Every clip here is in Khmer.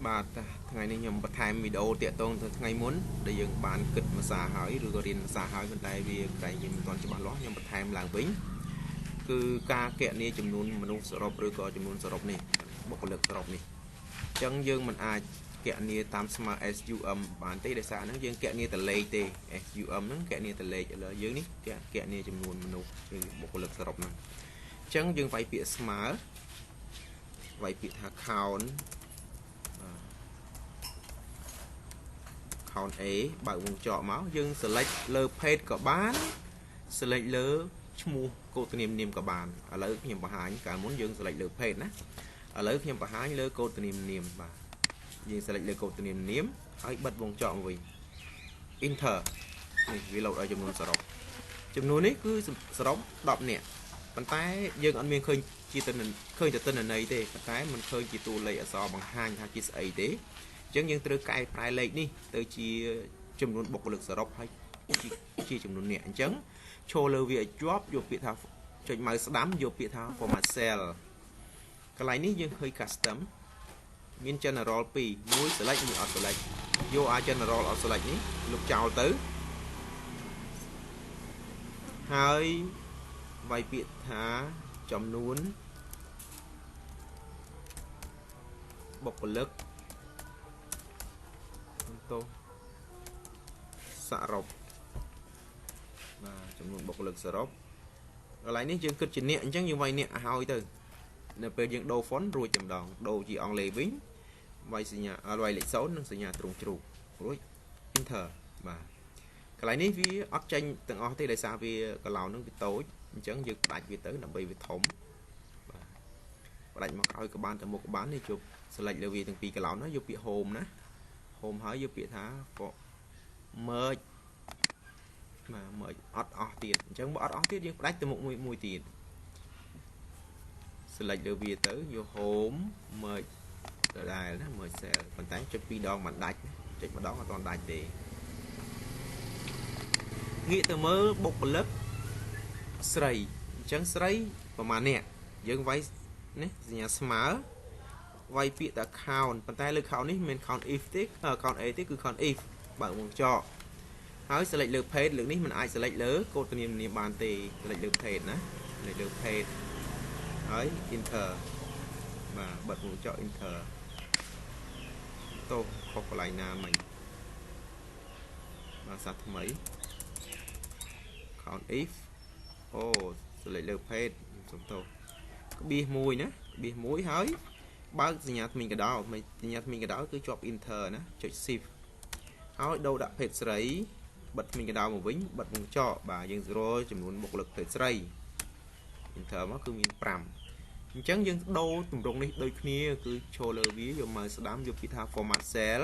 បាទថ្ងៃនេះខ្ញុំបន្ថែមវីដេអូតាក់ទងទៅថ្ងៃមុនដែលយើងបានគិតភាសាហើយឬក៏រៀនភាសាហើយប៉ុន្តែវាក្រែងវាមិនទាន់ច្បាស់លាស់ខ្ញុំបន្ថែមឡើងវិញគឺការគណនាចំនួនមនុស្សសរុបឬក៏ចំនួនសរុបនេះបុគ្គលិកសរុបនេះអញ្ចឹងយើងមិនអាចគណនាតាមស្មើ SUM បានទេដោយសារហ្នឹងយើងគណនាតែលេខទេ SUM ហ្នឹងគណនាតែលេខឥឡូវយើងនេះគណនាចំនួនមនុស្សឬបុគ្គលិកសរុបហ្នឹងអញ្ចឹងយើងវាយពាក្យស្មើវាយពាក្យថា count count A បើកវងចកមកយើង select លើ page ក៏បាន select លើឈ្មោះកូដនាមក៏បានឥឡូវខ្ញុំបង្ហាញកាលមុនយើង select លើ page ណាឥឡូវខ្ញុំបង្ហាញលើកូដនាមបាទយើង select លើកូដនាមហើយបិទវងចកមកវិញ enter នេះវាលោតឲ្យចំនួនសរុបចំនួននេះគឺសរុប10នាក់ប៉ុន្តែយើងអត់មានឃើញជាទិន្នន័យទេប៉ុន្តែមិនឃើញជាតួលេខអក្សរបង្ហាញថាជាស្អីទេអញ្ចឹងយើងត្រូវកែប្រែលេខនេះទៅជាចំនួនបុគ្គលិកសរុបហើយជាចំនួនអ្នកអញ្ចឹងឈរលើវាឲ្យជាប់យកពាក្យថាចុច mouse ស្ដាំយកពាក្យថា format cell កន្លែងនេះយើងឃើញ custom មាន general 2មួយ select មួយអត់ select យកអា general អត់ select នេះលុបចោលទៅហើយវាយពាក្យថាចំនួនបុគ្គលិកសរុបបាទចំនួនបុគ្គលិកសរុបកន្លែងនេះយើងគិតជាអ្នកអញ្ចឹងយើងវាយអ្នកឲ្យហើយទៅនៅពេលយើងដូរ font រួចតែម្ដងដូរជាអង់គ្លេសវិញវាយសញ្ញាវាយលេខ0និងសញ្ញាទ្រង់ជ្រូករួច enter បាទកន្លែងនេះវាអត់ចេញទាំងអស់ទេដោយសារវាកន្លោននឹងវាតូចអញ្ចឹងយើងផ្ដាច់វាទៅដើម្បីវាធំបាទផ្ដាច់មកឲ្យក៏បានតែមុខក៏បាននេះជប់ select លើវាទាំងពីរកន្លោនណាយកពាក្យ home ណា home ហើយយកពាក្យថា merge បាទ merge អត់អស់ទៀតអញ្ចឹងបើអត់អស់ទៀតយើងផ្ដាច់ទៅមុខមួយទៀត select លើវាទៅយក home merge ដដែលណា merge cell ប៉ុន្តែចុចពីរដងមិនដាច់ចុចម្ដងអត់ដាច់ទេងាកទៅមើលបុគ្គលិកស្រីអញ្ចឹងស្រីប្រហែលអ្នកយើងវាយនេះសញ្ញាស្មើវាយពាក្យថា count ប៉ុន្តែលើ count នេះមិនមែន count if ទេ count A ទេគឺ count if បើកវងចកហើយ select លើ page លើកនេះមិនអាច select លើកូដនាមបានទេ select លើ page ណា select លើ page ហើយ enter បាទបិទវងចក enter តោះខុសកន្លែងណាមិញបាទសាថ្មី count if អូ select លើ page សុំទោសក្បៀសមួយណាក្បៀសមួយហើយបើកសញ្ញាថ្មីកដោសញ្ញាថ្មីកដោគឺជាប់ enter ណាចុច shift ហើយដូរដាក់ភេទស្រីបិទថ្មីកដោមកវិញបិទវងចកបាទយើងរកចំនួនបុគ្គលិកភេទស្រី enter មកគឺមាន5អញ្ចឹងយើងដូរទម្រង់នេះដូចគ្នាគឺឈរលើវាយកមកស្ដាំយកពាក្យថា format cell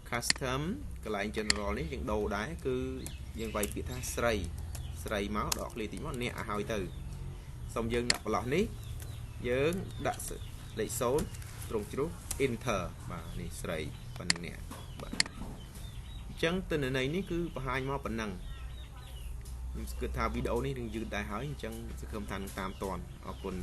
custom កន្លែង general នេះយើងដូរដែរគឺយើងវាយពាក្យថាស្រីមកដកឃ្លាតិចមកអ្នកឲ្យហើយទៅសូមយើងដាក់ប្រឡោះនេះយើងដាក់លេខ0ត្រង់ជ្រុះ enter បាទនេះស្រីប៉ុណ្ណឹងអ្នកបាទអញ្ចឹងទិន្នន័យនេះគឺបង្ហាញមកប៉ុណ្ណឹងខ្ញុំគិតថាវីដេអូនេះនឹងយឺតដែរហើយអញ្ចឹងសង្ឃឹមថានឹងតាមតាន់អរគុណ